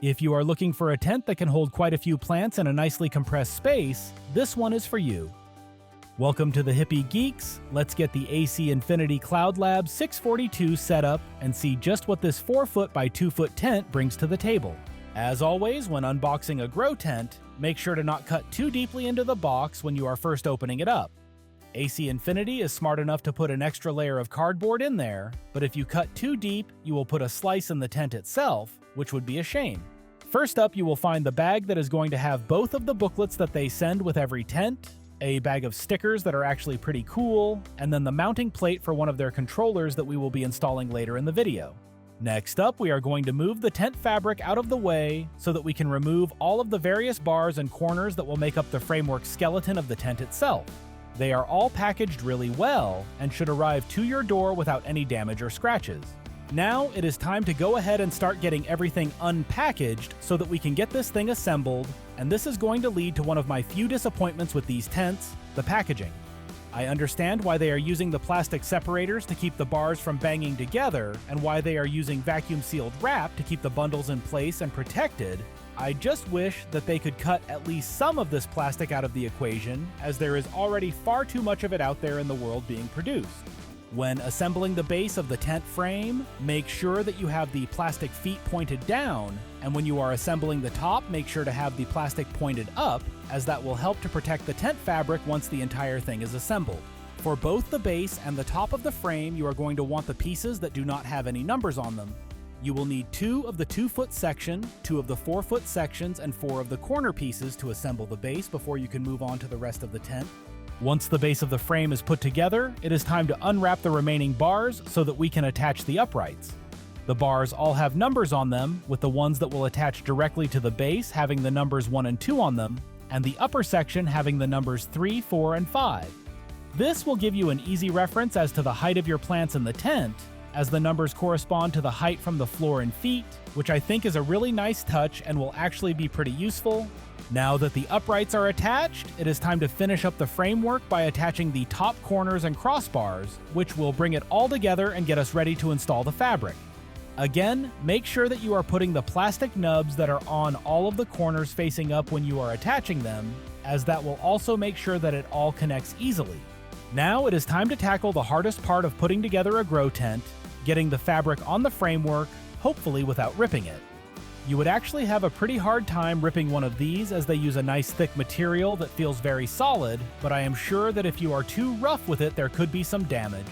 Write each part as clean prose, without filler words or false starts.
If you are looking for a tent that can hold quite a few plants in a nicely compressed space, this one is for you. Welcome to the Hippie Geeks. Let's get the AC Infinity CloudLab 642 set up and see just what this 4-foot by 2-foot tent brings to the table. As always, when unboxing a grow tent, make sure to not cut too deeply into the box when you are first opening it up. AC Infinity is smart enough to put an extra layer of cardboard in there, but if you cut too deep, you will put a slice in the tent itself, which would be a shame. First up, you will find the bag that is going to have both of the booklets that they send with every tent, a bag of stickers that are actually pretty cool, and then the mounting plate for one of their controllers that we will be installing later in the video. Next up, we are going to move the tent fabric out of the way so that we can remove all of the various bars and corners that will make up the framework skeleton of the tent itself. They are all packaged really well and should arrive to your door without any damage or scratches. Now it is time to go ahead and start getting everything unpackaged so that we can get this thing assembled, and this is going to lead to one of my few disappointments with these tents, the packaging. I understand why they are using the plastic separators to keep the bars from banging together and why they are using vacuum-sealed wrap to keep the bundles in place and protected. I just wish that they could cut at least some of this plastic out of the equation, as there is already far too much of it out there in the world being produced. When assembling the base of the tent frame, make sure that you have the plastic feet pointed down, and when you are assembling the top, make sure to have the plastic pointed up, as that will help to protect the tent fabric once the entire thing is assembled. For both the base and the top of the frame, you are going to want the pieces that do not have any numbers on them. You will need 2 of the 2-foot section, 2 of the 4-foot sections, and 4 of the corner pieces to assemble the base before you can move on to the rest of the tent. Once the base of the frame is put together, it is time to unwrap the remaining bars so that we can attach the uprights. The bars all have numbers on them, with the ones that will attach directly to the base having the numbers 1 and 2 on them, and the upper section having the numbers 3, 4, and 5. This will give you an easy reference as to the height of your plants in the tent, as the numbers correspond to the height from the floor in feet, which I think is a really nice touch and will actually be pretty useful. Now that the uprights are attached, it is time to finish up the framework by attaching the top corners and crossbars, which will bring it all together and get us ready to install the fabric. Again, make sure that you are putting the plastic nubs that are on all of the corners facing up when you are attaching them, as that will also make sure that it all connects easily. Now it is time to tackle the hardest part of putting together a grow tent, getting the fabric on the framework, hopefully without ripping it. You would actually have a pretty hard time ripping one of these as they use a nice thick material that feels very solid, but I am sure that if you are too rough with it, there could be some damage.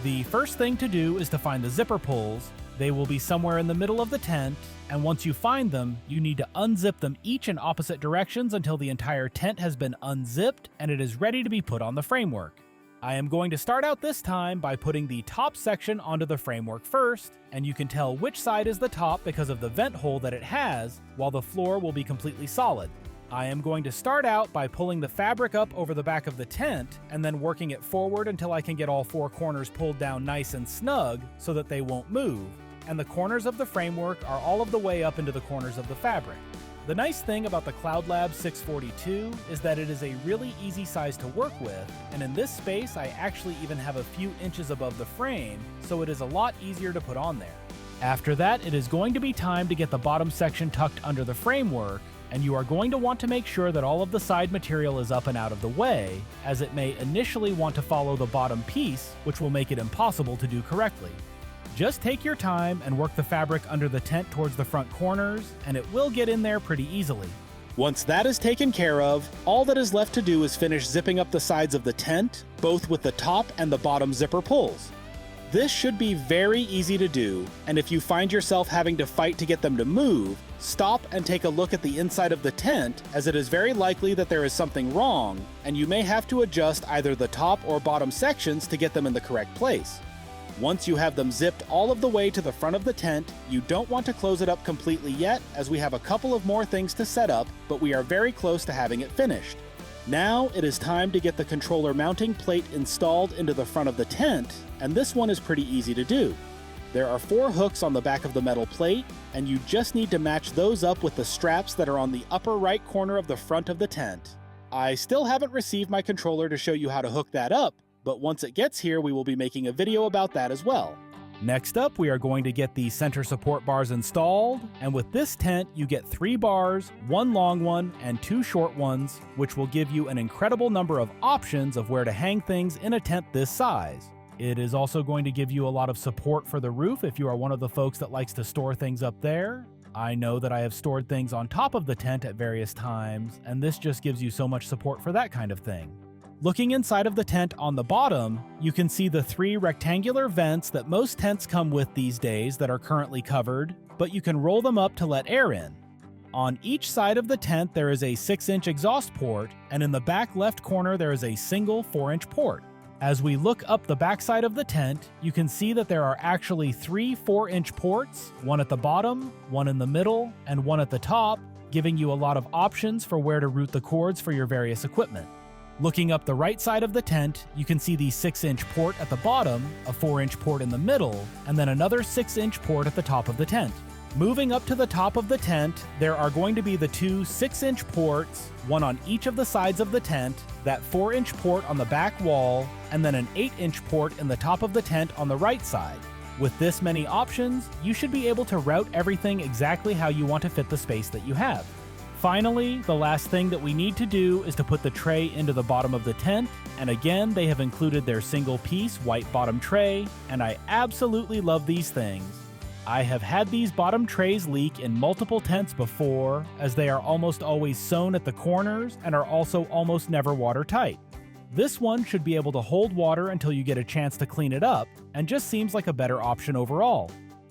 The first thing to do is to find the zipper pulls. They will be somewhere in the middle of the tent, and once you find them, you need to unzip them each in opposite directions until the entire tent has been unzipped and it is ready to be put on the framework. I am going to start out this time by putting the top section onto the framework first, and you can tell which side is the top because of the vent hole that it has, while the floor will be completely solid. I am going to start out by pulling the fabric up over the back of the tent, and then working it forward until I can get all 4 corners pulled down nice and snug so that they won't move, and the corners of the framework are all of the way up into the corners of the fabric. The nice thing about the CloudLab 642 is that it is a really easy size to work with, and in this space I actually even have a few inches above the frame, so it is a lot easier to put on there. After that, it is going to be time to get the bottom section tucked under the framework, and you are going to want to make sure that all of the side material is up and out of the way, as it may initially want to follow the bottom piece, which will make it impossible to do correctly. Just take your time and work the fabric under the tent towards the front corners, and it will get in there pretty easily. Once that is taken care of, all that is left to do is finish zipping up the sides of the tent, both with the top and the bottom zipper pulls. This should be very easy to do, and if you find yourself having to fight to get them to move, stop and take a look at the inside of the tent, as it is very likely that there is something wrong, and you may have to adjust either the top or bottom sections to get them in the correct place. Once you have them zipped all of the way to the front of the tent, you don't want to close it up completely yet, as we have a couple of more things to set up, but we are very close to having it finished. Now it is time to get the controller mounting plate installed into the front of the tent, and this one is pretty easy to do. There are 4 hooks on the back of the metal plate, and you just need to match those up with the straps that are on the upper right corner of the front of the tent. I still haven't received my controller to show you how to hook that up, but once it gets here, we will be making a video about that as well. Next up, we are going to get the center support bars installed, and with this tent, you get 3 bars, 1 long one, and 2 short ones, which will give you an incredible number of options of where to hang things in a tent this size. It is also going to give you a lot of support for the roof if you are one of the folks that likes to store things up there. I know that I have stored things on top of the tent at various times, and this just gives you so much support for that kind of thing. Looking inside of the tent on the bottom, you can see the 3 rectangular vents that most tents come with these days that are currently covered, but you can roll them up to let air in. On each side of the tent there is a 6-inch exhaust port, and in the back left corner there is a single 4-inch port. As we look up the backside of the tent, you can see that there are actually 3 4-inch ports, one at the bottom, one in the middle, and one at the top, giving you a lot of options for where to route the cords for your various equipment. Looking up the right side of the tent, you can see the 6-inch port at the bottom, a 4-inch port in the middle, and then another 6-inch port at the top of the tent. Moving up to the top of the tent, there are going to be the 2 6-inch ports, one on each of the sides of the tent, that 4-inch port on the back wall, and then an 8-inch port in the top of the tent on the right side. With this many options, you should be able to route everything exactly how you want to fit the space that you have. Finally, the last thing that we need to do is to put the tray into the bottom of the tent, and again, they have included their single-piece white bottom tray, and I absolutely love these things. I have had these bottom trays leak in multiple tents before, as they are almost always sewn at the corners and are also almost never watertight. This one should be able to hold water until you get a chance to clean it up, and just seems like a better option overall.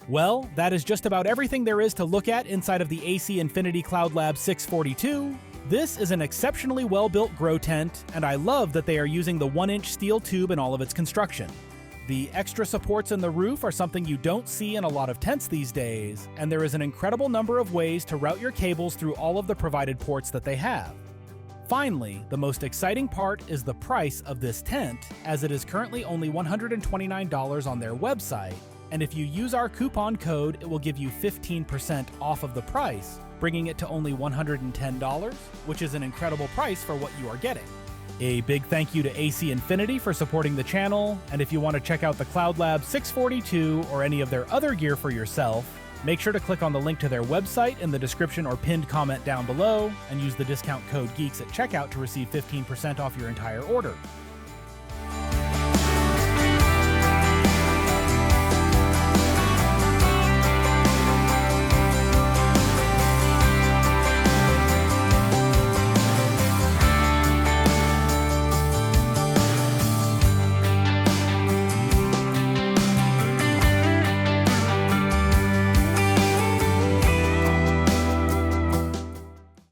Well, that is just about everything there is to look at inside of the AC Infinity CloudLab 642. This is an exceptionally well-built grow tent, and I love that they are using the 1-inch steel tube in all of its construction. The extra supports in the roof are something you don't see in a lot of tents these days, and there is an incredible number of ways to route your cables through all of the provided ports that they have. Finally, the most exciting part is the price of this tent, as it is currently only $129 on their website, and if you use our coupon code, it will give you 15% off of the price, bringing it to only $110, which is an incredible price for what you are getting. A big thank you to AC Infinity for supporting the channel, and if you want to check out the CloudLab 642 or any of their other gear for yourself, make sure to click on the link to their website in the description or pinned comment down below, and use the discount code GEEKS at checkout to receive 15% off your entire order.